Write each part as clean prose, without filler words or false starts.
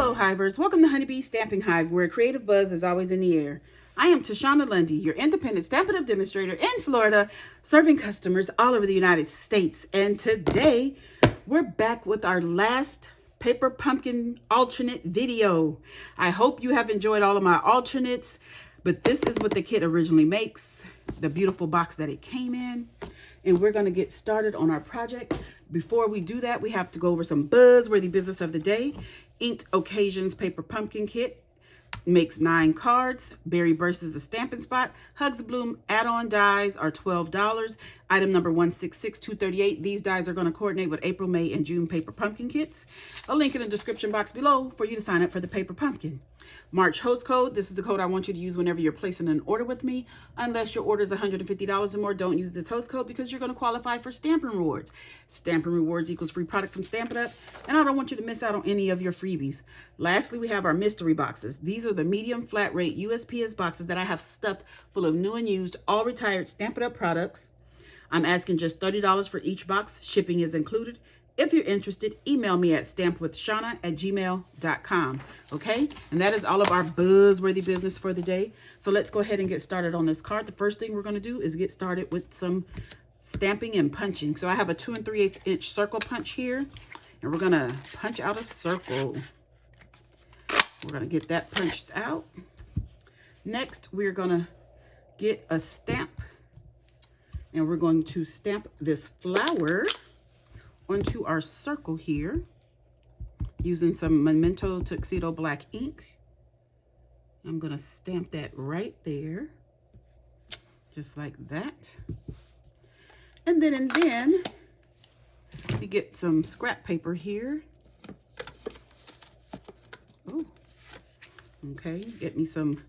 Hello Hivers, welcome to Honeybee Stamping Hive, where creative buzz is always in the air. I am Tashana Lundy, your independent Stampin' Up! Demonstrator in Florida, serving customers all over the United States. And today, we're back with our last paper pumpkin alternate video. I hope you have enjoyed all of my alternates, but this is what the kit originally makes, the beautiful box that it came in. And we're going to get started on our project. Before we do that, we have to go over some buzzworthy business of the day. Inked Occasions Paper Pumpkin Kit makes 9 cards. Berry Burst is the stamping spot. Hugs Bloom add-on dies are $12. Item number 166238. These dies are going to coordinate with April, May, and June paper pumpkin kits. A link in the description box below for you to sign up for the paper pumpkin. March host code. This is the code I want you to use whenever you're placing an order with me. Unless your order is $150 or more, don't use this host code because you're going to qualify for Stampin' Rewards. Stampin' Rewards equals free product from Stampin' Up! And I don't want you to miss out on any of your freebies. Lastly, we have our mystery boxes. These are the medium flat rate USPS boxes that I have stuffed full of new and used, all retired Stampin' Up! Products. I'm asking just $30 for each box. Shipping is included. If you're interested, email me at stampwithshana@gmail.com. Okay? And that is all of our buzzworthy business for the day. So let's go ahead and get started on this card. The first thing we're going to do is get started with some stamping and punching. So I have a 2 3/8 inch circle punch here. And we're going to punch out a circle. We're going to get that punched out. Next, we're going to get a stamp. And we're going to stamp this flower onto our circle here using some Memento Tuxedo black ink. I'm going to stamp that right there, just like that. And then we get some scrap paper here. Oh, okay, get me some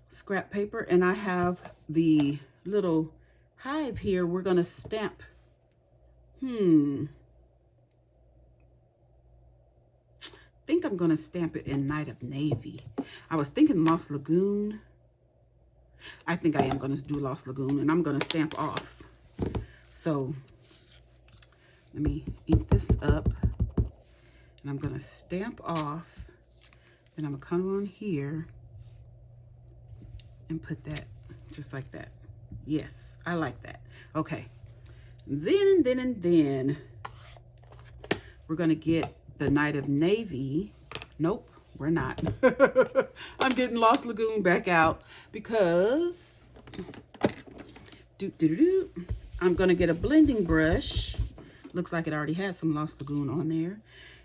scrap paper, and I have the little hive here. We're going to stamp I think I'm going to stamp it in Night of Navy. I was thinking Lost Lagoon. I think I am going to do Lost Lagoon, and I'm going to stamp off. So let me ink this up, and I'm going to stamp off. Then I'm going to come on here and put that just like that. Yes, I like that. Okay. Then we're going to get the Night of Navy. Nope, we're not. I'm getting Lost Lagoon back out because I'm going to get a blending brush. Looks like it already has some Lost Lagoon on there.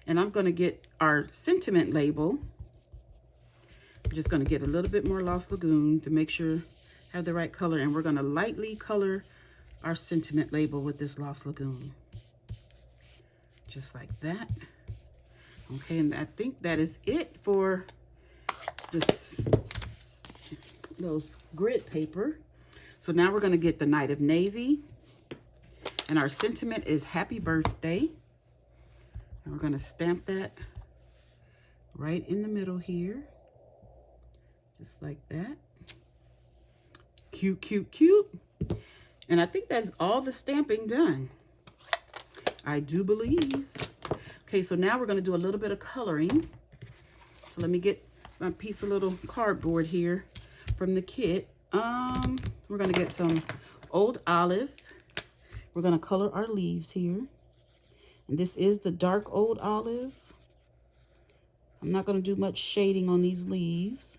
And I'm going to get our sentiment label. I'm just going to get a little bit more Lost Lagoon to make sure I have the right color. And we're going to lightly color our sentiment label with this Lost Lagoon. Just like that. Okay, and I think that is it for this those grid paper. So now we're going to get the Night of Navy. And our sentiment is Happy Birthday. And we're going to stamp that right in the middle here. Just like that. Cute, cute, cute. And I think that's all the stamping done. I do believe. Okay, so now we're going to do a little bit of coloring. So let me get my piece of little cardboard here from the kit. We're going to get some Old Olive. We're going to color our leaves here. And this is the dark Old Olive. I'm not going to do much shading on these leaves.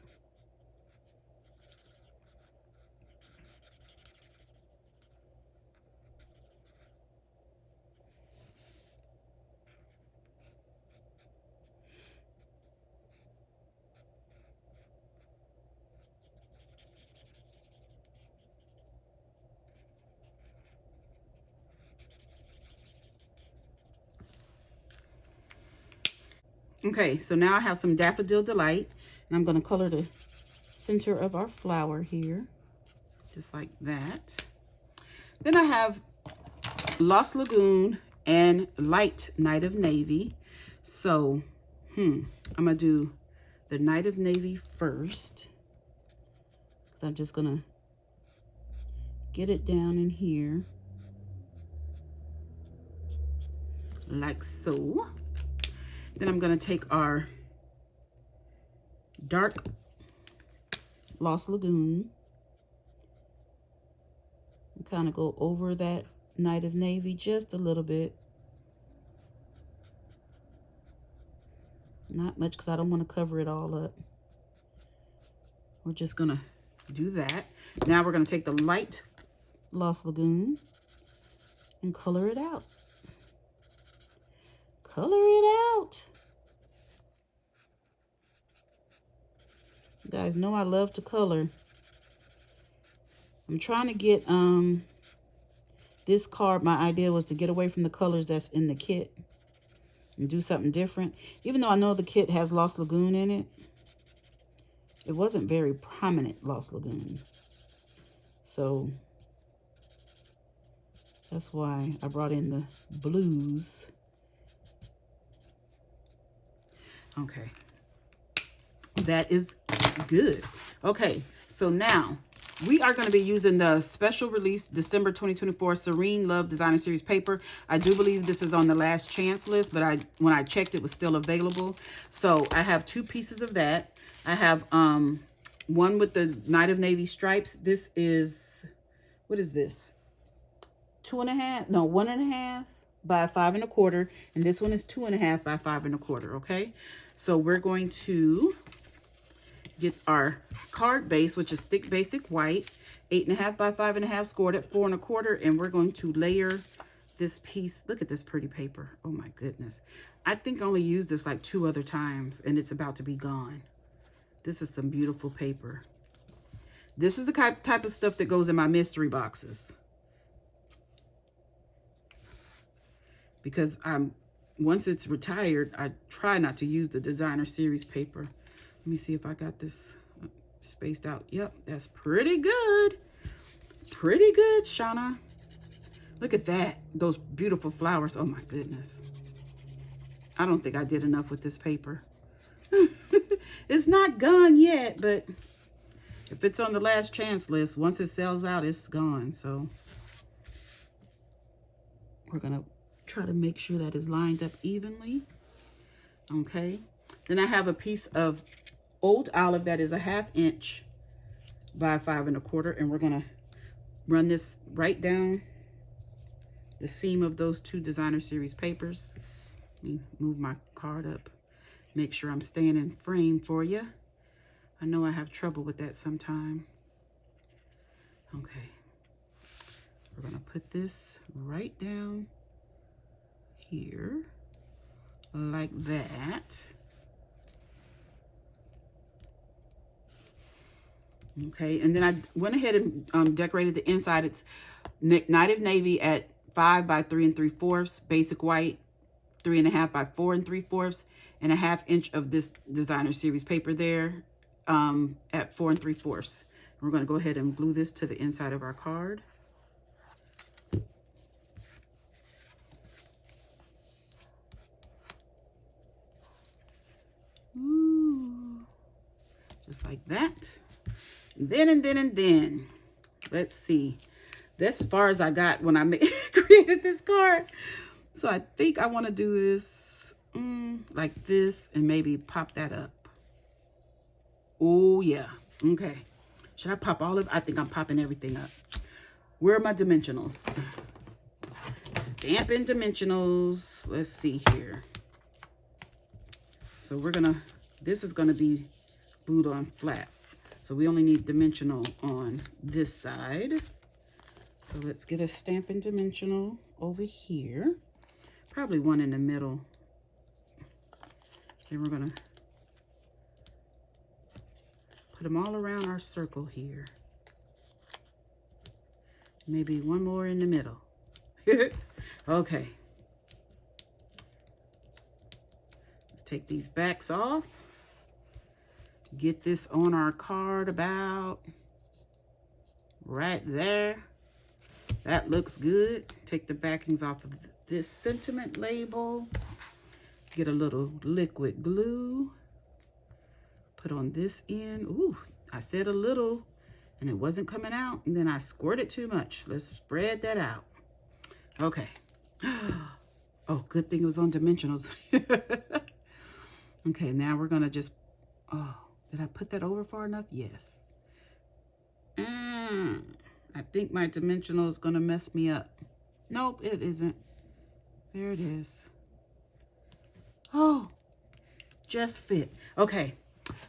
Okay, so now I have some Daffodil Delight, and I'm going to color the center of our flower here, just like that. Then I have Lost Lagoon and Light Night of Navy. So, I'm going to do the Night of Navy first. I'm just going to get it down in here. like so. Then I'm going to take our dark Lost Lagoon. And kind of go over that Night of Navy just a little bit. Not much because I don't want to cover it all up. We're just going to do that. Now we're going to take the light Lost Lagoon and color it out. Color it out. You guys know I love to color. I'm trying to get this card. My idea was to get away from the colors that's in the kit and do something different. Even though I know the kit has Lost Lagoon in it, it wasn't very prominent Lost Lagoon. So that's why I brought in the blues. Okay, that is good. Okay, so now we are going to be using the special release December 2024 Serene Love Designer Series paper. I do believe this is on the last chance list, but when I checked, it was still available. So I have 2 pieces of that. I have one with the Night of Navy stripes. This is, what is this? 2.5? No, 1.5 by 5 1/4, and this one is 2.5 by 5 1/4. Okay, so we're going to get our card base, which is thick basic white, 8.5 by 5.5, scored at 4 1/4, and we're going to layer this piece. Look at this pretty paper. Oh my goodness, I think I only used this like 2 other times, and it's about to be gone. This is some beautiful paper. This is the type of stuff that goes in my mystery boxes. Because once it's retired, I try not to use the designer series paper. Let me see if I got this spaced out. Yep, that's pretty good. Pretty good, Shauna. Look at that. Those beautiful flowers. Oh my goodness. I don't think I did enough with this paper. It's not gone yet, but if it's on the last chance list, once it sells out, it's gone. So we're going to try to make sure that is lined up evenly. Okay. Then I have a piece of Old Olive that is a 1/2 inch by 5 1/4, and we're going to run this right down the seam of those 2 designer series papers. Let me move my card up, make sure I'm staying in frame for you. I know I have trouble with that sometime. Okay, we're going to put this right down here like that. Okay, and then I went ahead and decorated the inside. It's Night of Navy at 5 by 3 3/4, basic white, 3.5 by 4 3/4, and a 1/2 inch of this designer series paper there at 4 3/4. We're going to go ahead and glue this to the inside of our card. Ooh, just like that. And then, let's see. That's as far as I got when I created this card. So I think I want to do this like this and maybe pop that up. Oh, yeah. Okay. Should I pop all of it? I think I'm popping everything up. Where are my dimensionals? Stampin' dimensionals. Let's see here. So we're going to, this is going to be glued on flat. So we only need dimensional on this side. So let's get a Stampin' dimensional over here. Probably one in the middle. Then we're going to put them all around our circle here. Maybe one more in the middle. Okay. Let's take these backs off. Get this on our card about right there. That looks good. Take the backings off of this sentiment label. Get a little liquid glue. Put on this end. Ooh, I said a little and it wasn't coming out, and then I squirted too much. Let's spread that out. Okay. Oh, good thing it was on dimensionals. Okay, now we're gonna just, oh, Did I put that over far enough? Yes. I think my dimensional is going to mess me up. Nope, it isn't. There it is. Oh, just fit. Okay,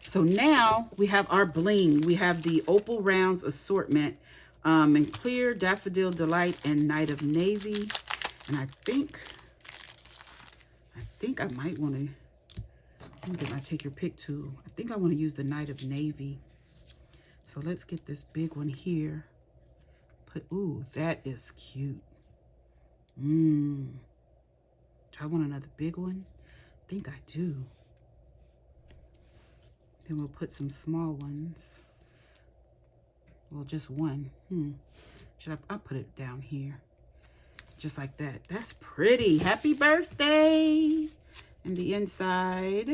so now we have our bling. We have the Opal Rounds assortment in Clear, Daffodil Delight, and Night of Navy. And I think I might want to, let me get my take your pick tool. I think I want to use the Night of Navy. So let's get this big one here. Ooh, that is cute. Do I want another big one? I think I do. Then we'll put some small ones. Well, just one. I'll put it down here. Just like that. That's pretty. Happy birthday. And the inside.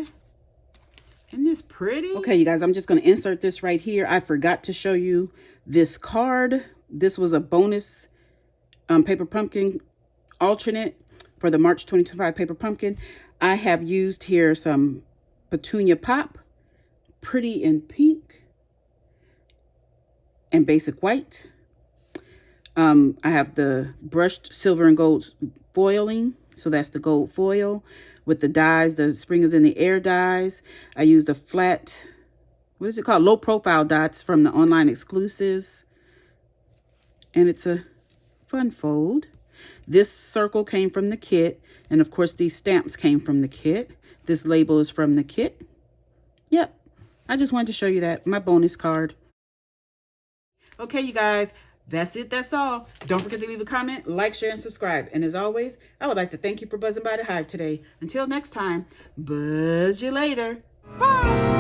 Isn't this pretty? Okay, you guys, I'm just going to insert this right here. I forgot to show you this card. This was a bonus Paper Pumpkin alternate for the March 2025 Paper Pumpkin. I have used here some Petunia Pop, Pretty in Pink, and Basic White. I have the brushed silver and gold foiling. So that's the gold foil with the dies, the Spring is in the Air dies. I used a flat, what is it called? Low profile dots from the online exclusives. And it's a fun fold. This circle came from the kit. And of course, these stamps came from the kit. This label is from the kit. Yep. I just wanted to show you that. My bonus card. Okay, you guys. That's it. That's all. Don't forget to leave a comment, like, share, and subscribe. And as always, I would like to thank you for buzzing by the Hive today. Until next time, buzz you later. Bye.